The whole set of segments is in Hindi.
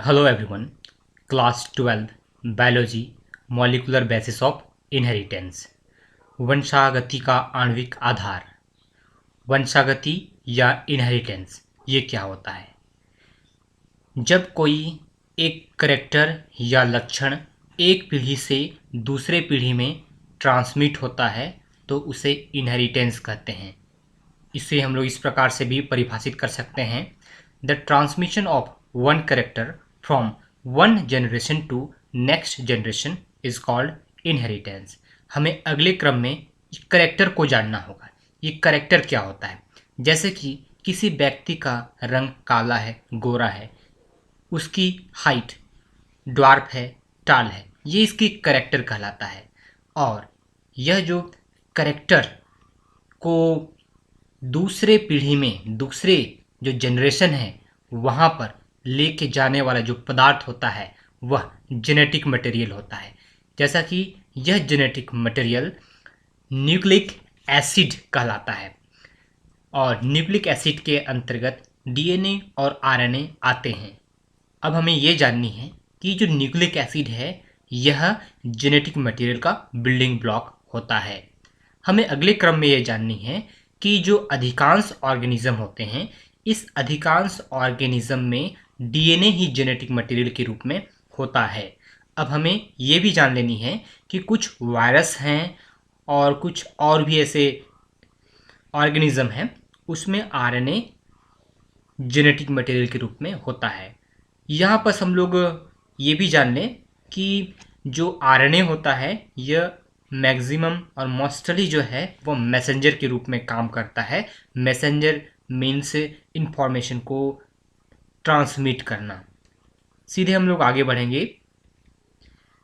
Hello everyone. Class 12 biology molecular basis of inheritance. वंशागति का आणविक आधार। वंशागति या इनहेरिटेंस ये क्या होता है? जब कोई एक करैक्टर या लक्षण एक पीढ़ी से दूसरे पीढ़ी में ट्रांसमिट होता है तो उसे इनहेरिटेंस कहते हैं। इसे हम लोग इस प्रकार से भी परिभाषित कर सकते हैं: the transmission of one character from one generation to next generation is called inheritance. हमें अगले क्रम में करेक्टर को जानना होगा। ये करेक्टर क्या होता है? जैसे कि किसी व्यक्ति का रंग काला है, गोरा है, उसकी हाइट ड्वार्फ है, टाल है, ये इसकी करेक्टर कहलाता है। और यह जो करेक्टर को दूसरे पीढ़ी में, दूसरे जो जनरेशन है वहाँ पर लेके जाने वाला जो पदार्थ होता है वह जेनेटिक मटेरियल होता है। जैसा कि यह जेनेटिक मटेरियल न्यूक्लिक एसिड कहलाता है और न्यूक्लिक एसिड के अंतर्गत डीएनए और आरएनए आते हैं। अब हमें ये जाननी है कि जो न्यूक्लिक एसिड है यह जेनेटिक मटेरियल का बिल्डिंग ब्लॉक होता है। हमें अगले क्रम में ये जाननी है कि जो अधिकांश ऑर्गेनिज्म होते हैं, इस अधिकांश ऑर्गेनिज्म में डीएनए ही जेनेटिक मटेरियल के रूप में होता है। अब हमें ये भी जान लेनी है कि कुछ वायरस हैं और कुछ और भी ऐसे ऑर्गेनिज्म हैं, उसमें आरएनए जेनेटिक मटेरियल के रूप में होता है। यहाँ पर हम लोग ये भी जान लें कि जो आरएनए होता है यह मैक्सिमम और मोस्टली जो है वो मैसेंजर के रूप में काम करता है। मैसेंजर मीन्स इंफॉर्मेशन को ट्रांसमिट करना। सीधे हम लोग आगे बढ़ेंगे।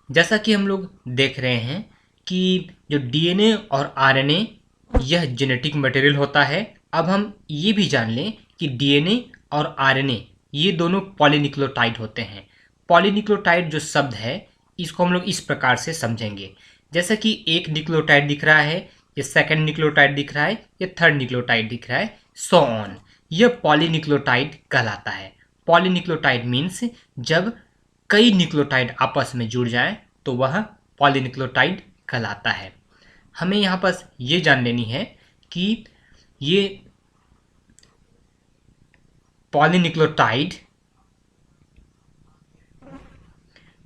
जैसा कि हम लोग देख रहे हैं कि जो डीएनए और आरएनए यह जेनेटिक मटेरियल होता है। अब हम ये भी जान लें कि डीएनए और आरएनए ये दोनों पॉलीन्यूक्लियोटाइड होते हैं। पॉलीन्यूक्लियोटाइड जो शब्द है इसको हम लोग इस प्रकार से समझेंगे, जैसा कि एक न्यूक्लियोटाइड दिख रहा है, ये सेकंड न्यूक्लियोटाइड दिख रहा है, ये थर्ड न्यूक्लियोटाइड दिख रहा है, सो ऑन। यह पॉलीन्यूक्लियोटाइड कहलाता है। पॉलीन्यूक्लियोटाइड मीन्स जब कई न्यूक्लियोटाइड आपस में जुड़ जाएं तो वह पॉलीन्यूक्लियोटाइड कहलाता है। हमें यहाँ पर ये जान लेनी है कि ये पॉलीन्यूक्लियोटाइड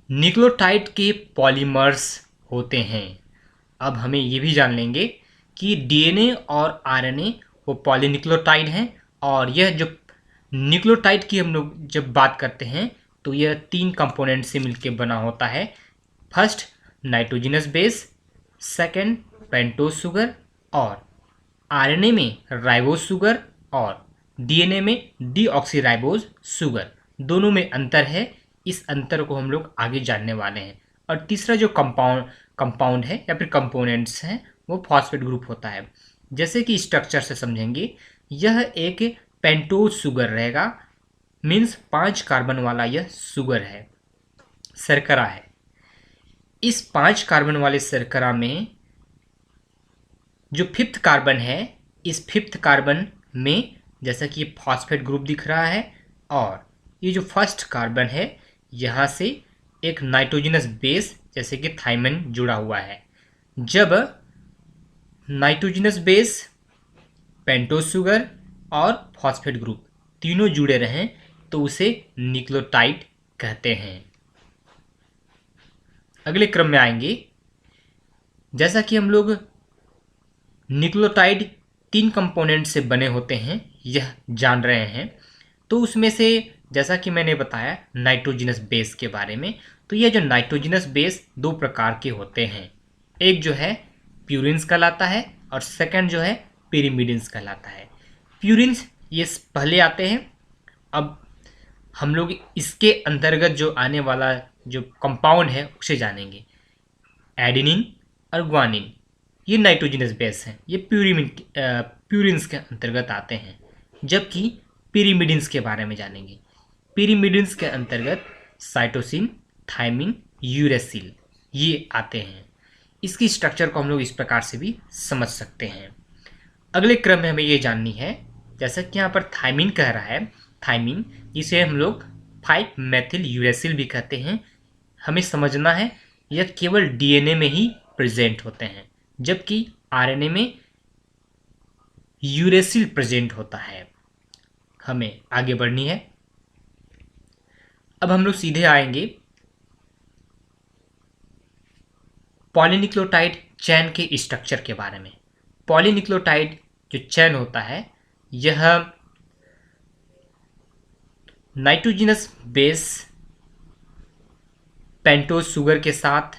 न्यूक्लियोटाइड के पॉलीमर्स होते हैं। अब हमें ये भी जान लेंगे कि डीएनए और आरएनए वो पॉलीन्यूक्लियोटाइड हैं और यह जो न्यूक्लियोटाइड की हम लोग जब बात करते हैं तो यह 3 कंपोनेंट से मिलकर बना होता है। First nitrogenous base, second pentose sugar और आरएनए में राइबोज शुगर और डीएनए में डीऑक्सीराइबोज शुगर। दोनों में अंतर है, इस अंतर को हम लोग आगे जानने वाले हैं। और तीसरा जो कंपाउंड है या फिर कंपोनेंट्स हैं वो फॉस्फेट ग्रुप होता है। जैसे कि स्ट्रक्चर से समझेंगे, यह एक पेंटोज शुगर रहेगा, मीन्स 5 कार्बन वाला यह शुगर है, शर्करा है। इस 5 कार्बन वाले शर्करा में जो 5th कार्बन है, इस 5th कार्बन में जैसा कि ये फॉस्फेट ग्रुप दिख रहा है और ये जो फर्स्ट कार्बन है यहाँ से एक नाइट्रोजनस बेस जैसे कि थाइमिन जुड़ा हुआ है। जब नाइट्रोजनस बेस, पेंटोज शुगर और फॉस्फेट ग्रुप तीनों जुड़े रहें तो उसे न्यूक्लियोटाइड कहते हैं। अगले क्रम में आएंगे। जैसा कि हम लोग न्यूक्लियोटाइड 3 कंपोनेंट से बने होते हैं यह जान रहे हैं, तो उसमें से जैसा कि मैंने बताया नाइट्रोजनस बेस के बारे में, तो यह जो नाइट्रोजनस बेस 2 प्रकार के होते हैं। एक जो है प्यूरिन्स कहलाता है और सेकंड जो है पिरिमिडिन्स कहलाता है। प्यूरिन्स ये पहले आते हैं। अब हम लोग इसके अंतर्गत जो आने वाला जो कंपाउंड है उसे जानेंगे। एडेनिन और ग्वानिन ये नाइट्रोजनस बेस हैं, ये प्यूरिन्स के अंतर्गत आते हैं। जबकि पिरिमिडिन्स के बारे में जानेंगे। पिरिमिडिन्स के अंतर्गत साइटोसिन, थाइमिन, यूरेसिल ये आते हैं। इसकी स्ट्रक्चर को हम लोग इस प्रकार से भी समझ सकते हैं। अगले क्रम में हमें ये जाननी है, जैसा कि यहाँ पर थाइमिन कह रहा है, थाइमिन इसे हम लोग 5 मेथिल यूरेसिल भी कहते हैं। हमें समझना है यह केवल डीएनए में ही प्रेजेंट होते हैं, जबकि आरएनए में यूरेसिल प्रेजेंट होता है। हमें आगे बढ़नी है। अब हम लोग सीधे आएंगे पॉलीन्यूक्लियोटाइड चैन के स्ट्रक्चर के बारे में। पॉलीन्यूक्लियोटाइड जो चैन होता है यह नाइट्रोजनस बेस पेंटोज शुगर के साथ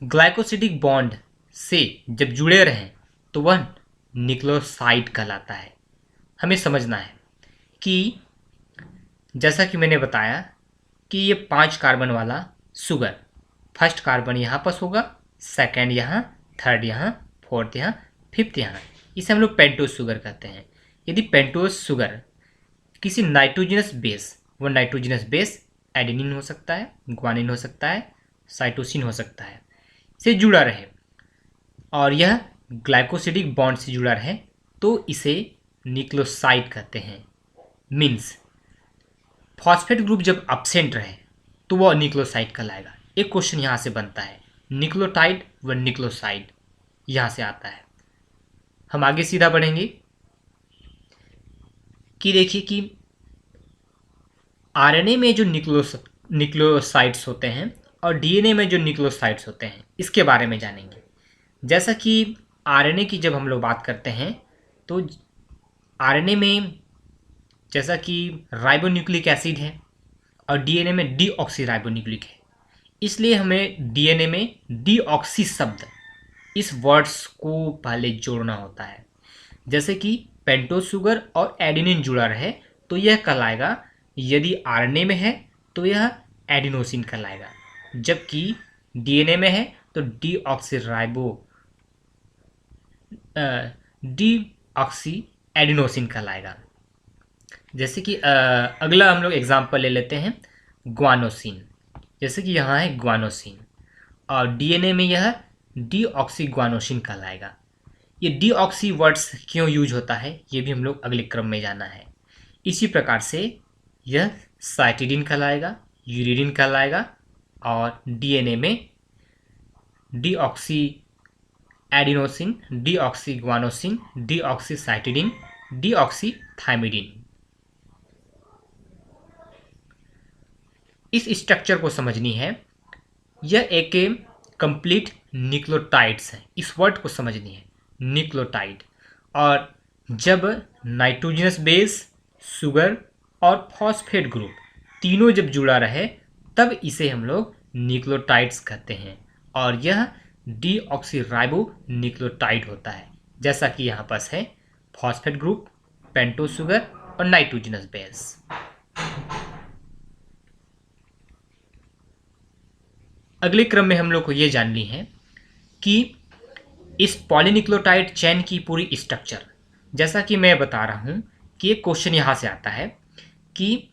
ग्लाइकोसिडिक बॉन्ड से जब जुड़े रहें तो वह न्यूक्लियोसाइड कहलाता है। हमें समझना है कि जैसा कि मैंने बताया कि ये 5 कार्बन वाला शुगर, फर्स्ट कार्बन यहाँ पर होगा, सेकेंड यहाँ, थर्ड यहाँ, फोर्थ यहाँ, फिफ्थ यहाँ, इसे हम लोग पेंटोज शुगर कहते हैं। यदि पेंटोज शुगर किसी नाइट्रोजनस बेस, वो नाइट्रोजनस बेस एडेनिन हो सकता है, ग्वानिन हो सकता है, साइटोसिन हो सकता है, से जुड़ा रहे और यह ग्लाइकोसिडिक बॉन्ड से जुड़ा रहे तो इसे न्यूक्लियोसाइड कहते हैं। मीन्स फॉस्फेट ग्रुप जब एब्सेंट रहे तो वह न्यूक्लियोसाइड कहलाएगा। एक क्वेश्चन यहाँ से बनता है, न्यूक्लियोटाइड व न्यूक्लियोसाइड यहाँ से आता है। हम आगे सीधा बढ़ेंगे कि देखिए कि आरएनए में जो न्यूक्लियोसाइड्स होते हैं और डीएनए में जो न्यूक्लियोसाइड्स होते हैं इसके बारे में जानेंगे। जैसा कि आरएनए की जब हम लोग बात करते हैं तो आरएनए में जैसा कि राइबोन्यूक्लिक एसिड है और डीएनए में डीऑक्सीराइबोन्यूक्लिक है, इसलिए हमें डीएनए में डीऑक्सी शब्द, इस वर्ड्स को पहले जोड़ना होता है। जैसे कि पेंटोज शुगर और एडेनिन जुड़ा रहे तो यह कहलाएगा, यदि आरएनए में है तो यह एडिनोसिन कहलाएगा, जबकि डीएनए में है तो डीऑक्सी एडिनोसिन कहलाएगा। जैसे कि अगला हम लोग एग्जाम्पल ले लेते हैं ग्वानोसिन। जैसे कि यहाँ है ग्वानोसिन और डीएनए में यह डीऑक्सी ग्वानोसिन कहलाएगा। ये डीऑक्सी वर्ड्स क्यों यूज होता है ये भी हम लोग अगले क्रम में जाना है। इसी प्रकार से यह साइटिडीन कहलाएगा, यूरिडिन कहलाएगा और डीएनए में deoxy adenosine, deoxy guanosine, deoxy cytidine, deoxy thymidine. इस स्ट्रक्चर को समझनी है। यह एक कंप्लीट न्यूक्लियोटाइड्स है, इस वर्ड को समझनी है, न्यूक्लियोटाइड। और जब नाइट्रोजनस बेस, शुगर और फॉस्फेट ग्रुप तीनों जब जुड़ा रहे तब इसे हम लोग न्यूक्लियोटाइड्स कहते हैं और यह डीऑक्सीराइबो न्यूक्लियोटाइड होता है। जैसा कि यहाँ पास है फॉस्फेट ग्रुप, पेंटोज शुगर और नाइट्रोजनस बेस। अगले क्रम में हम लोग को ये जाननी है कि इस पॉलीन्यूक्लियोटाइड चेन की पूरी स्ट्रक्चर, जैसा कि मैं बता रहा हूं कि एक क्वेश्चन यहां से आता है कि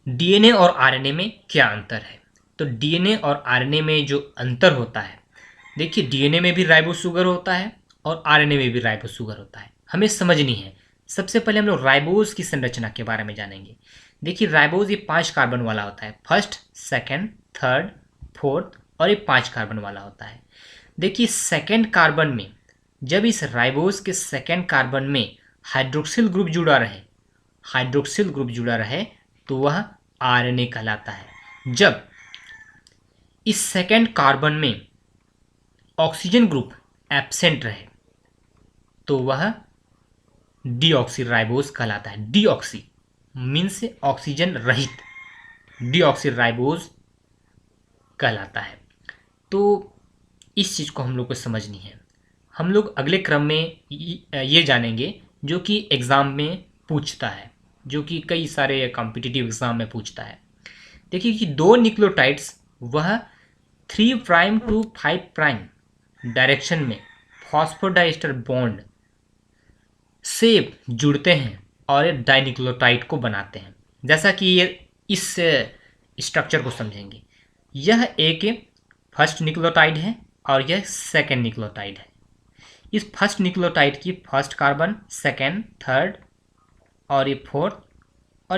डीएनए और आरएनए में क्या अंतर है। तो डीएनए और आरएनए में जो अंतर होता है, देखिए डीएनए में भी राइबो शुगर होता है और आरएनए में भी राइबो शुगर होता है। हमें समझनी है। सबसे पहले हम लोग राइबोज की संरचना के बारे में जानेंगे। देखिए राइबोज ये 5 कार्बन वाला होता है, फर्स्ट, सेकेंड, थर्ड, फोर्थ और ये 5 कार्बन वाला होता है। देखिए सेकेंड कार्बन में जब इस राइबोज के सेकेंड कार्बन में हाइड्रोक्सिल ग्रुप जुड़ा रहे तो वह आरएनए कहलाता है। जब इस सेकेंड कार्बन में ऑक्सीजन ग्रुप एब्सेंट रहे तो वह डीऑक्सीराइबोज कहलाता है। डीऑक्सी मीन्स ऑक्सीजन रहित, डीऑक्सीराइबोज कहलाता है। तो इस चीज़ को हम लोग को समझनी है। हम लोग अगले क्रम में ये जानेंगे जो कि एग्ज़ाम में पूछता है, जो कि कई सारे कॉम्पिटिटिव एग्ज़ाम में पूछता है। देखिए कि 2 न्यूक्लियोटाइड्स वह 3 प्राइम टू 5 प्राइम डायरेक्शन में फॉस्फोडाइस्टर बॉन्ड से जुड़ते हैं और ये डाइन्यूक्लियोटाइड को बनाते हैं। जैसा कि ये इस स्ट्रक्चर को समझेंगे, यह एक फर्स्ट न्यूक्लियोटाइड है और यह सेकेंड न्यूक्लियोटाइड है। इस फर्स्ट न्यूक्लियोटाइड की फर्स्ट कार्बन, सेकेंड, थर्ड और ये फोर्थ